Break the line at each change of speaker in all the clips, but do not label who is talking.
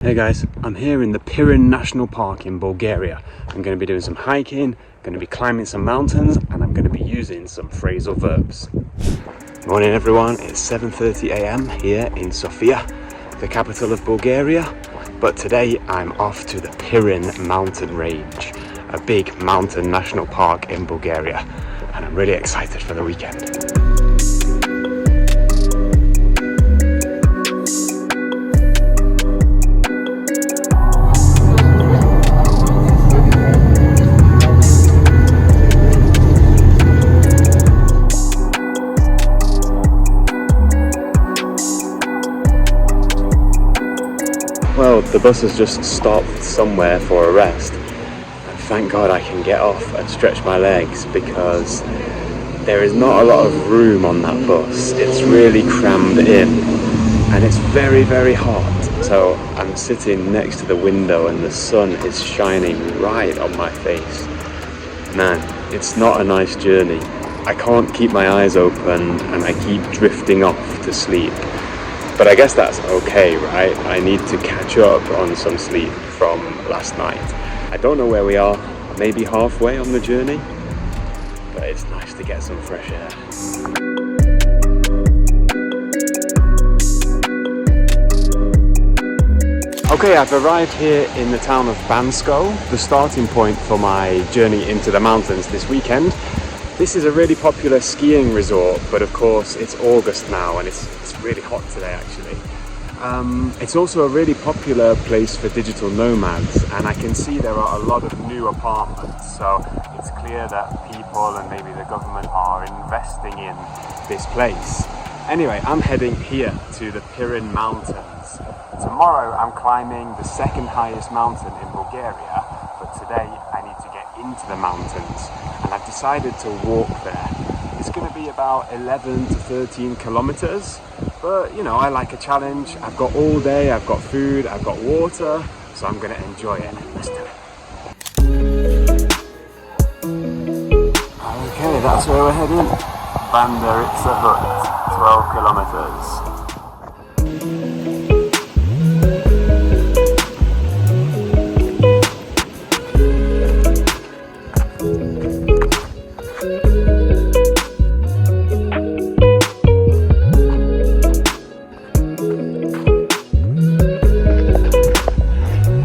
Hey guys, I'm here in the Pirin National Park in Bulgaria. I'm going to be doing some hiking, going to be climbing some mountains, and I'm going to be using some phrasal verbs. Morning everyone, it's 7:30 a.m. here in Sofia, the capital of Bulgaria. But today I'm off to the Vihren Mountain range, a big mountain national park in Bulgaria, and I'm really excited for the weekend. Well, the bus has just stopped somewhere for a rest, and thank God I can get off and stretch my legs because there is not a lot of room on that bus. It's really crammed in and it's very, very hot. So I'm sitting next to the window and the sun is shining right on my face. Man, it's not a nice journey. I can't keep my eyes open and I keep drifting off to sleep. But I guess that's okay, right? I need to catch up on some sleep from last night. I don't know where we are, maybe halfway on the journey, but it's nice to get some fresh air. Okay, I've arrived here in the town of Bansko, the starting point for my journey into the mountains this weekend. This is a really popular skiing resort, but of course it's August now and it's really hot today actually. It's also a really popular place for digital nomads, and I can see there are a lot of new apartments, so it's clear that people and maybe the government are investing in this place. Anyway, I'm heading here to the Pirin Mountains. Tomorrow I'm climbing the second highest mountain in Bulgaria, but today I need to get into the mountains and I've decided to walk there. It's going to be about 11 to 13 kilometers, but you know, I like a challenge. I've got all day, I've got food, I've got water, so I'm going to enjoy it. Let's do it. Okay, that's where we're heading. Banderitsa Hut, 12 kilometers.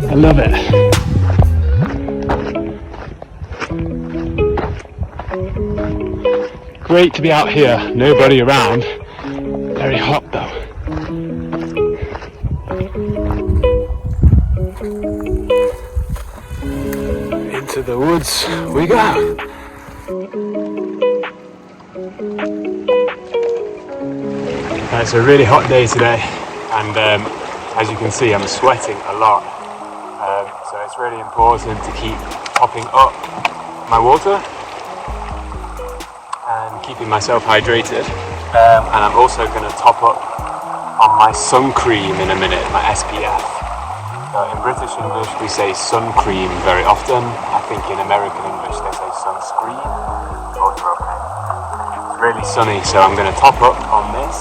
I love it. Great to be out here, nobody around. Very hot though. Into the woods we go. It's a really hot day today, and as you can see I'm sweating a lot. So it's really important to keep topping up my water and keeping myself hydrated. And I'm also going to top up on my sun cream in a minute, my SPF. So in British English we say sun cream very often. I think in American English they say sunscreen. Both are okay. It's really sunny, so I'm going to top up on this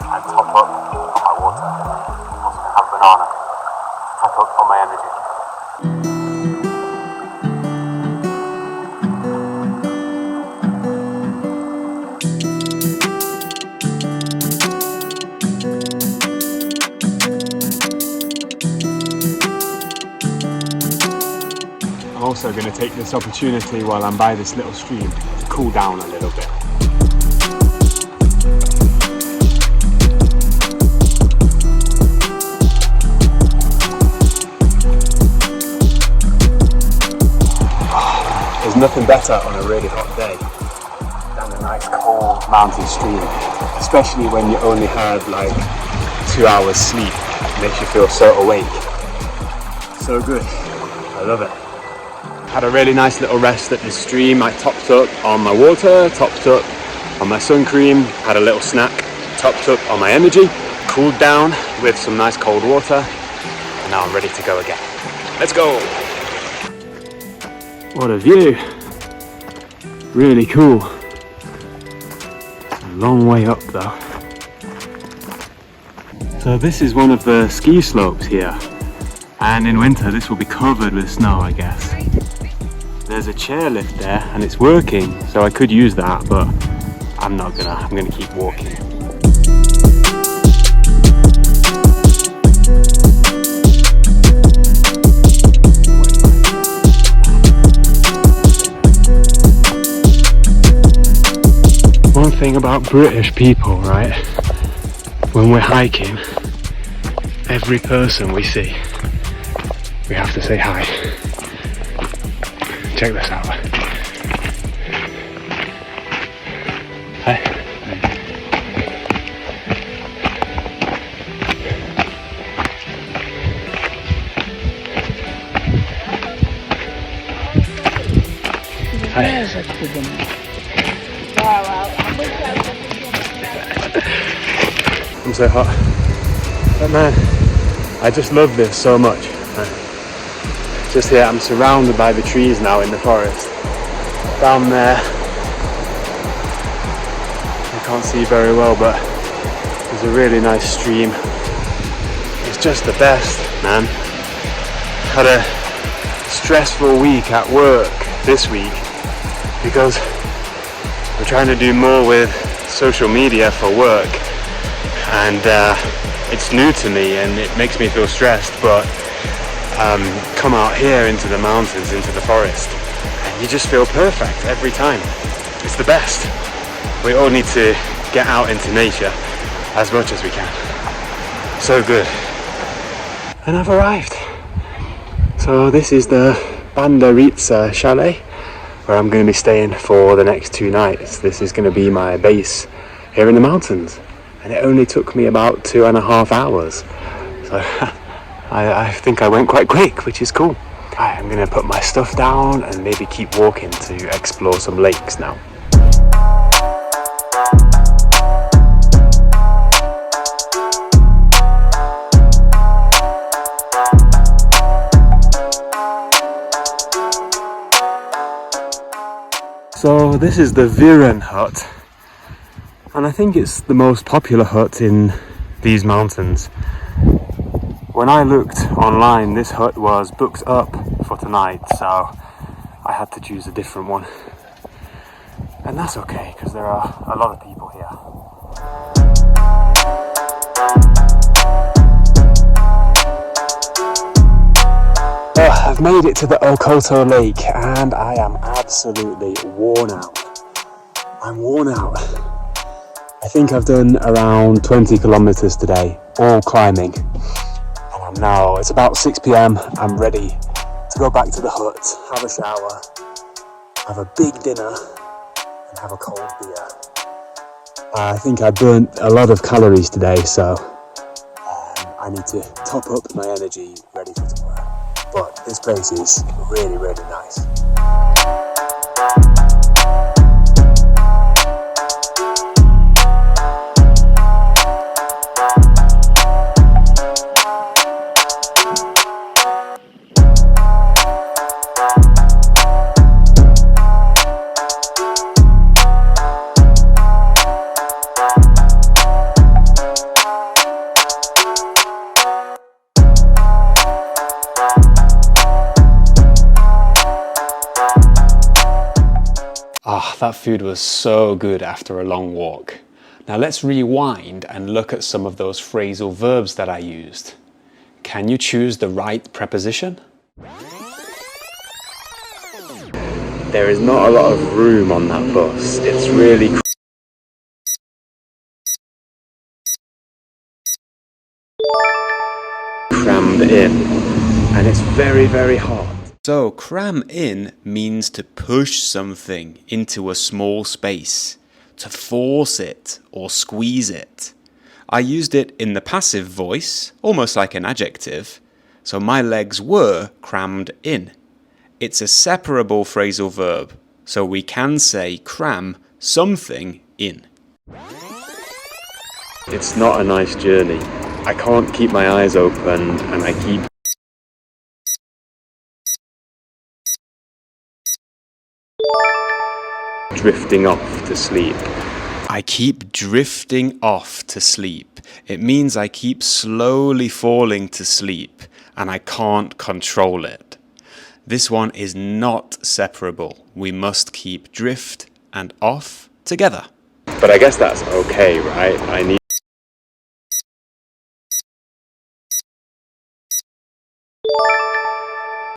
and top up on my water. I'm also going to have banana. Top up on my energy. I'm also going to take this opportunity while I'm by this little stream to cool down a little bit. There's nothing better on a really hot day than a nice cold mountain stream, especially when you only had like 2 hours sleep. It makes you feel so awake. So good. I love it. Had a really nice little rest at this stream. I topped up on my water, topped up on my sun cream, had a little snack, topped up on my energy, cooled down with some nice cold water, and now I'm ready to go again. Let's go! What a view! Really cool. A long way up though. So this is one of the ski slopes here. And in winter this will be covered with snow, I guess. There's a chairlift there and it's working, so I could use that, but I'm gonna keep walking. One thing about British people, right? When we're hiking, every person we see, we have to say hi. Check this out. Hi. Hi. I'm so hot. But man, I just love this so much. Just here, I'm surrounded by the trees now in the forest. Down there, I can't see very well, but there's a really nice stream. It's just the best, man. Had a stressful week at work this week because I'm trying to do more with social media for work, and it's new to me and it makes me feel stressed, but come out here into the mountains, into the forest, and you just feel perfect every time. It's the best. We all need to get out into nature as much as we can. So good. And I've arrived. So this is the Bandaritsa chalet where I'm going to be staying for the next 2 nights. This is going to be my base here in the mountains, and it only took me about 2.5 hours. So I think I went quite quick, which is cool. Right, I'm going to put my stuff down and maybe keep walking to explore some lakes now. So this is the Vihren hut, and I think it's the most popular hut in these mountains. When I looked online, this hut was booked up for tonight, so I had to choose a different one. And that's okay, because there are a lot of people here. I've made it to the Okoto Lake and I am absolutely worn out. I'm worn out. I think I've done around 20 kilometers today, all climbing. And it's about 6 p.m. I'm ready to go back to the hut, have a shower, have a big dinner and have a cold beer. I think I burnt a lot of calories today, so I need to top up my energy ready for tomorrow. But this place is really, really nice. That food was so good after a long walk. Now let's rewind and look at some of those phrasal verbs that I used. Can you choose the right preposition? There is not a lot of room on that bus. It's really crammed in, and it's very, very hot. So cram in means to push something into a small space, to force it or squeeze it. I used it in the passive voice, almost like an adjective, so my legs were crammed in. It's a separable phrasal verb, so we can say cram something in. It's not a nice journey. I can't keep my eyes open and I keep drifting off to sleep. I keep drifting off to sleep. It means I keep slowly falling to sleep and I can't control it. This one is not separable. We must keep drift and off together. But I guess that's okay, right? I need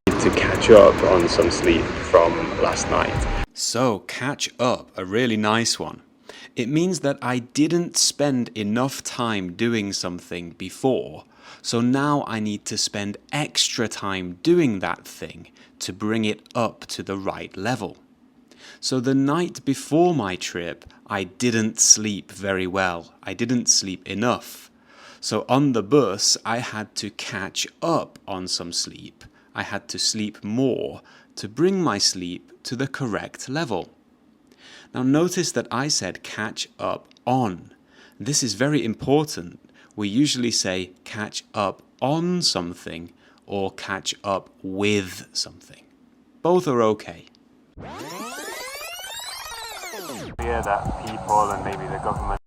to catch up on some sleep from last night. So, catch up, a really nice one. It means that I didn't spend enough time doing something before, so now I need to spend extra time doing that thing to bring it up to the right level. So the night before my trip, I didn't sleep very well. I didn't sleep enough. So on the bus, I had to catch up on some sleep. I had to sleep more to bring my sleep to the correct level. Now notice that I said catch up on. This is very important. We usually say catch up on something or catch up with something. Both are okay. Fear that people and maybe the government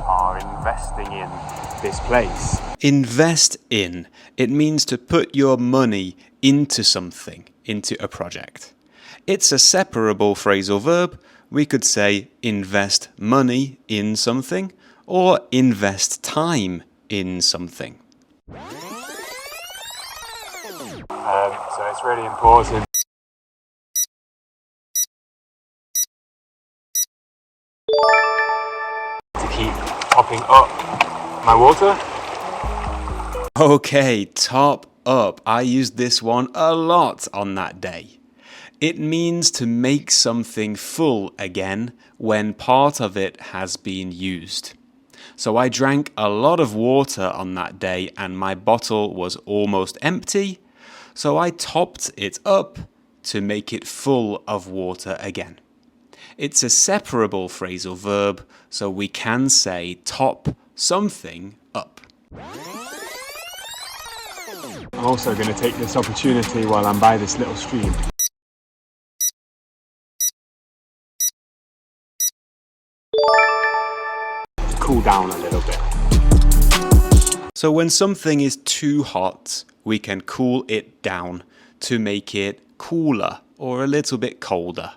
are investing in this place. Invest in. It means to put your money into something, into a project. It's a separable phrasal verb. We could say invest money in something or invest time in something. So it's really important to keep topping up my water. Okay, top up. I used this one a lot on that day. It means to make something full again when part of it has been used. So I drank a lot of water on that day and my bottle was almost empty, so I topped it up to make it full of water again. It's a separable phrasal verb, so we can say top something up. I'm also going to take this opportunity while I'm by this little stream to cool down a little bit. So when something is too hot, we can cool it down to make it cooler or a little bit colder.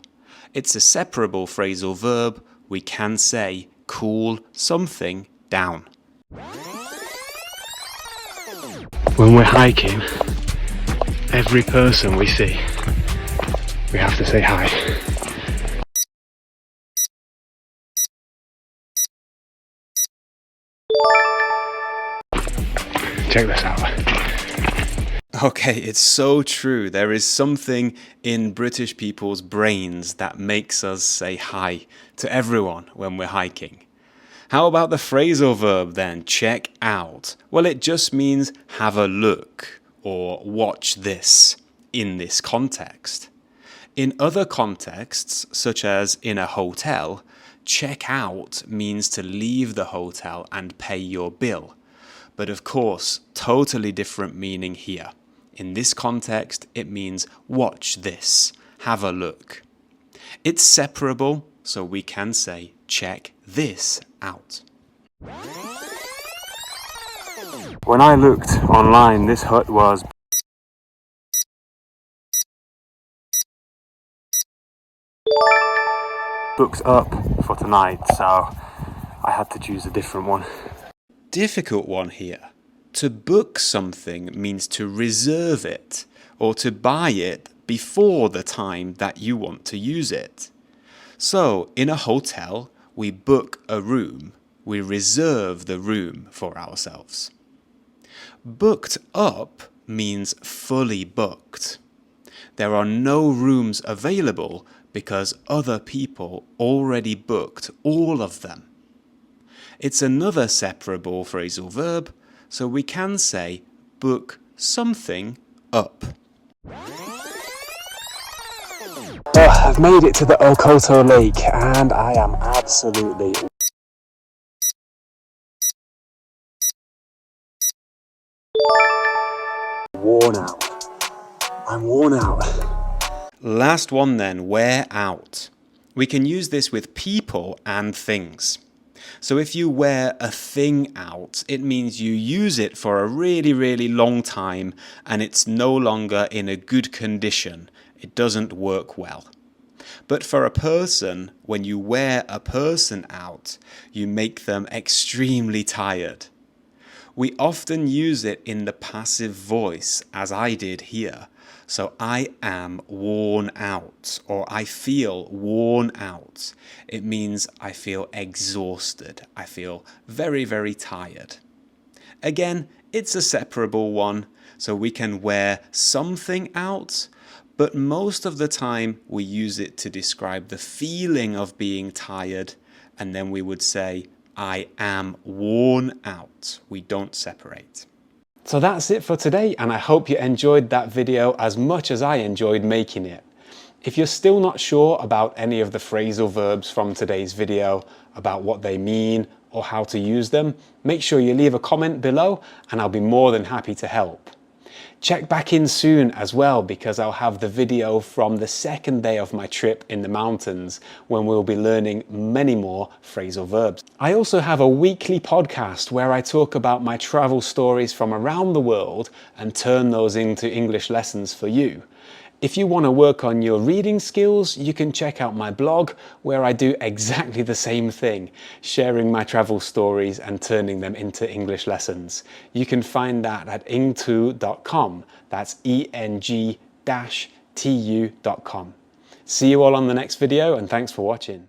It's a separable phrasal verb. We can say cool something down. When we're hiking, every person we see, we have to say hi. Check this out. Okay, it's so true. There is something in British people's brains that makes us say hi to everyone when we're hiking. How about the phrasal verb then, check out? Well, it just means have a look or watch this in this context. In other contexts, such as in a hotel, check out means to leave the hotel and pay your bill. But of course, totally different meaning here. In this context, it means watch this, have a look. It's separable, so we can say check this out. When I looked online, this hut was booked up for tonight, so I had to choose a different one. Difficult one here. To book something means to reserve it or to buy it before the time that you want to use it. So, in a hotel, we book a room. We reserve the room for ourselves. Booked up means fully booked. There are no rooms available because other people already booked all of them. It's another separable phrasal verb, so we can say book something up. I've made it to the Okoto Lake and I am absolutely worn out. I'm worn out. Last one then, wear out. We can use this with people and things.
So if you wear a thing out, it means you use it for a really, really long time and it's no longer in a good condition. It doesn't work well. But for a person, when you wear a person out, you make them extremely tired. We often use it in the passive voice, as I did here. So I am worn out, or I feel worn out. It means I feel exhausted. I feel very, very tired. Again, it's a separable one, so we can wear something out, but most of the time we use it to describe the feeling of being tired, and then we would say, I am worn out. We don't separate.
So that's it for today, and I hope you enjoyed that video as much as I enjoyed making it. If you're still not sure about any of the phrasal verbs from today's video, about what they mean or how to use them, make sure you leave a comment below and I'll be more than happy to help. Check back in soon as well, because I'll have the video from the second day of my trip in the mountains when we'll be learning many more phrasal verbs. I also have a weekly podcast where I talk about my travel stories from around the world and turn those into English lessons for you. If you want to work on your reading skills, you can check out my blog where I do exactly the same thing, sharing my travel stories and turning them into English lessons. You can find that at eng2.com. That's eng-tu.com. See you all on the next video, and thanks for watching.